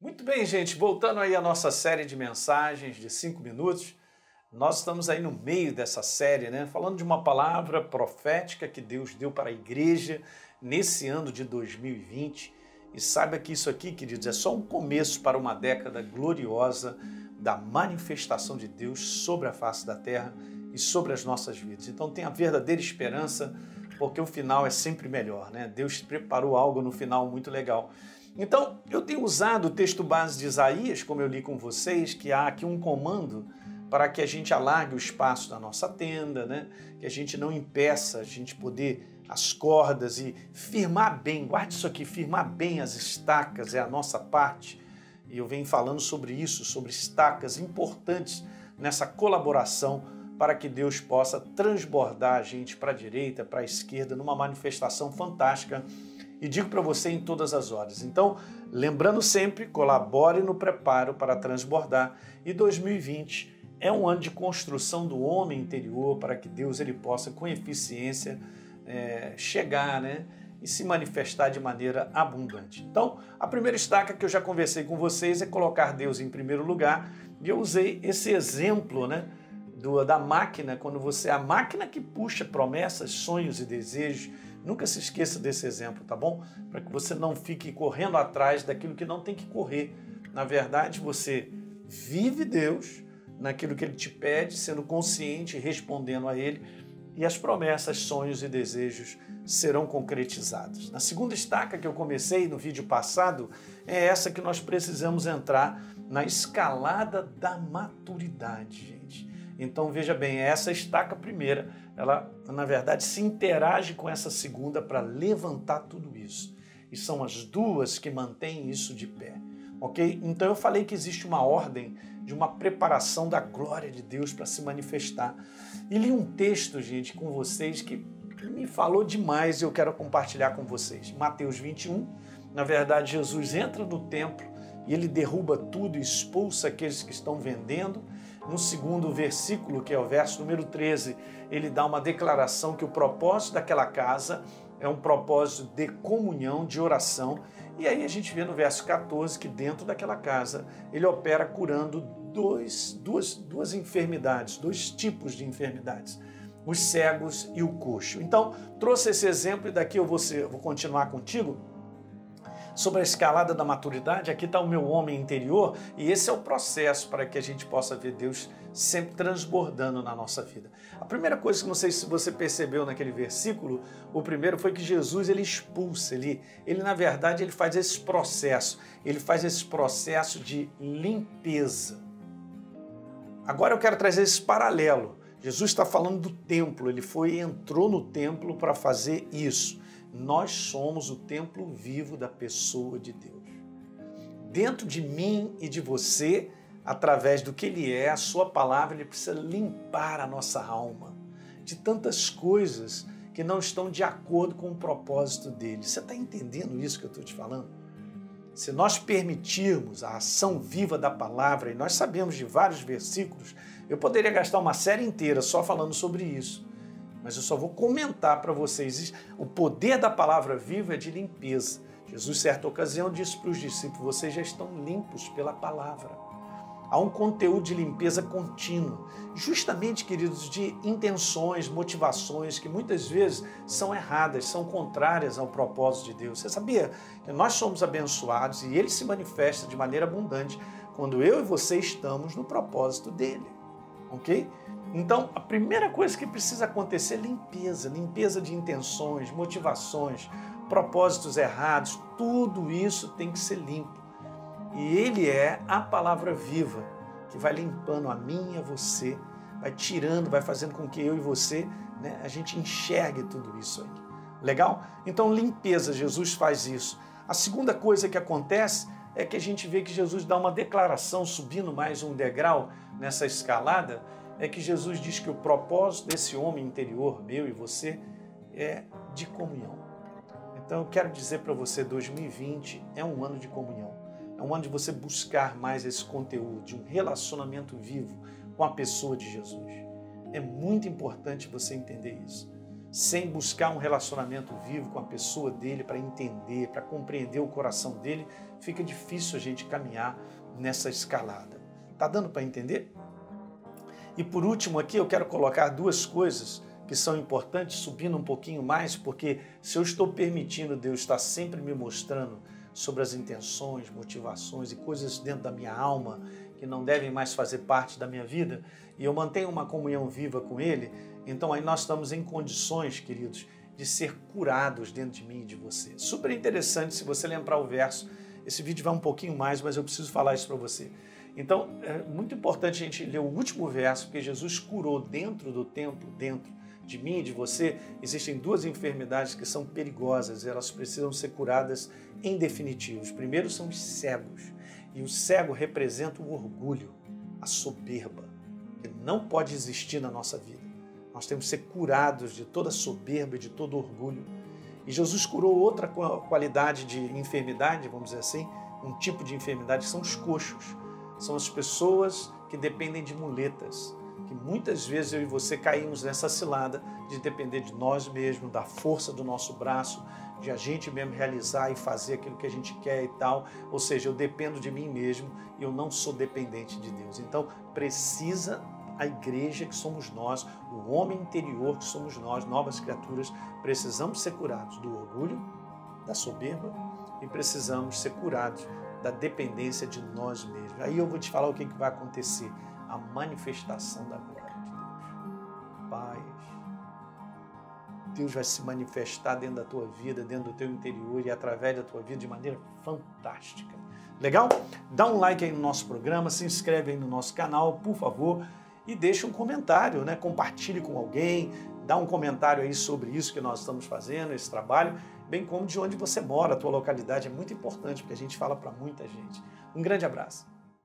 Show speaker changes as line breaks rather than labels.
Muito bem, gente, voltando aí à nossa série de mensagens de 5 minutos, nós estamos aí no meio dessa série, né, falando de uma palavra profética que Deus deu para a igreja nesse ano de 2020. E saiba que isso aqui, queridos, é só um começo para uma década gloriosa da manifestação de Deus sobre a face da terra e sobre as nossas vidas. Então tenha verdadeira esperança, porque o final é sempre melhor, né? Deus preparou algo no final muito legal. Então, eu tenho usado o texto base de Isaías, como eu li com vocês, que há aqui um comando para que a gente alargue o espaço da nossa tenda, né? Que a gente não impeça a gente poder as cordas e firmar bem, guarde isso aqui, firmar bem as estacas é a nossa parte. E eu venho falando sobre isso, sobre estacas importantes nessa colaboração para que Deus possa transbordar a gente para a direita, para a esquerda, numa manifestação fantástica. E digo para você em todas as horas. Então, lembrando sempre, colabore no preparo para transbordar. E 2020 é um ano de construção do homem interior para que Deus ele possa, com eficiência, chegar, né, e se manifestar de maneira abundante. Então, a primeira estaca que eu já conversei com vocês é colocar Deus em primeiro lugar. E eu usei esse exemplo, né, da máquina, quando você é a máquina que puxa promessas, sonhos e desejos. Nunca se esqueça desse exemplo, tá bom? Para que você não fique correndo atrás daquilo que não tem que correr. Na verdade, você vive Deus naquilo que Ele te pede, sendo consciente e respondendo a Ele, e as promessas, sonhos e desejos serão concretizados. Na segunda estaca que eu comecei no vídeo passado, é essa que nós precisamos entrar na escalada da maturidade, gente. Então, veja bem, essa estaca primeira, ela, na verdade, se interage com essa segunda para levantar tudo isso. E são as duas que mantêm isso de pé, ok? Então, eu falei que existe uma ordem de uma preparação da glória de Deus para se manifestar. E li um texto, gente, com vocês que me falou demais e eu quero compartilhar com vocês. Mateus 21, na verdade, Jesus entra no templo e ele derruba tudo e expulsa aqueles que estão vendendo. No segundo versículo, que é o verso número 13, ele dá uma declaração que o propósito daquela casa é um propósito de comunhão, de oração. E aí a gente vê no verso 14 que dentro daquela casa ele opera curando duas enfermidades, dois tipos de enfermidades, os cegos e o coxo. Então, trouxe esse exemplo e daqui eu vou continuar contigo sobre a escalada da maturidade. Aqui está o meu homem interior e esse é o processo para que a gente possa ver Deus sempre transbordando na nossa vida. A primeira coisa que não sei se você percebeu naquele versículo, o primeiro foi que Jesus ele expulsa, ele na verdade ele faz esse processo de limpeza. Agora eu quero trazer esse paralelo. Jesus está falando do templo, ele entrou no templo para fazer isso. Nós somos o templo vivo da pessoa de Deus. Dentro de mim e de você, através do que Ele é, a sua palavra, Ele precisa limpar a nossa alma de tantas coisas que não estão de acordo com o propósito dEle. Você está entendendo isso que eu estou te falando? Se nós permitirmos a ação viva da palavra, e nós sabemos de vários versículos, eu poderia gastar uma série inteira só falando sobre isso. Mas eu só vou comentar para vocês. O poder da palavra viva é de limpeza. Jesus, certa ocasião, disse para os discípulos, vocês já estão limpos pela palavra. Há um conteúdo de limpeza contínua, justamente, queridos, de intenções, motivações que muitas vezes são erradas, são contrárias ao propósito de Deus. Você sabia que nós somos abençoados e Ele se manifesta de maneira abundante quando eu e você estamos no propósito dEle, ok? Então, a primeira coisa que precisa acontecer é limpeza de intenções, motivações, propósitos errados, tudo isso tem que ser limpo. E Ele é a palavra viva que vai limpando a mim e a você, vai tirando, vai fazendo com que eu e você, né, a gente enxergue tudo isso aí. Legal? Então, limpeza, Jesus faz isso. A segunda coisa que acontece é que a gente vê que Jesus dá uma declaração, subindo mais um degrau nessa escalada, é que Jesus diz que o propósito desse homem interior, meu e você, é de comunhão. Então eu quero dizer para você, 2020 é um ano de comunhão. É um ano de você buscar mais esse conteúdo, de um relacionamento vivo com a pessoa de Jesus. É muito importante você entender isso. sem buscar um relacionamento vivo com a pessoa dele para entender, para compreender o coração dele, fica difícil a gente caminhar nessa escalada. Tá dando para entender? E por último aqui eu quero colocar duas coisas que são importantes, subindo um pouquinho mais, porque se eu estou permitindo Deus estar sempre me mostrando sobre as intenções, motivações e coisas dentro da minha alma que não devem mais fazer parte da minha vida, e eu mantenho uma comunhão viva com Ele, então aí nós estamos em condições, queridos, de ser curados dentro de mim e de você. Super interessante, se você lembrar o verso, esse vídeo vai um pouquinho mais, mas eu preciso falar isso para você. Então, é muito importante a gente ler o último verso, porque Jesus curou dentro do templo, dentro de mim e de você, existem duas enfermidades que são perigosas, elas precisam ser curadas em definitivo. Os primeiros são os cegos, e o cego representa o orgulho, a soberba, que não pode existir na nossa vida. Nós temos que ser curados de toda soberba e de todo orgulho. E Jesus curou outra qualidade de enfermidade, vamos dizer assim, um tipo de enfermidade, que são os coxos. São as pessoas que dependem de muletas, que muitas vezes eu e você caímos nessa cilada de depender de nós mesmos, da força do nosso braço, de a gente mesmo realizar e fazer aquilo que a gente quer e tal. Ou seja, eu dependo de mim mesmo e eu não sou dependente de Deus. Então, precisa a igreja que somos nós, o homem interior que somos nós, novas criaturas, precisamos ser curados do orgulho, da soberba e precisamos ser curados da dependência de nós mesmos. Aí eu vou te falar o que vai acontecer. A manifestação da glória de Deus. Paz. Deus vai se manifestar dentro da tua vida, dentro do teu interior e através da tua vida de maneira fantástica. Legal? Dá um like aí no nosso programa, se inscreve aí no nosso canal, por favor, e deixa um comentário, né? Compartilhe com alguém, dá um comentário aí sobre isso que nós estamos fazendo, esse trabalho, bem como de onde você mora, a tua localidade é muito importante, porque a gente fala para muita gente. Um grande abraço.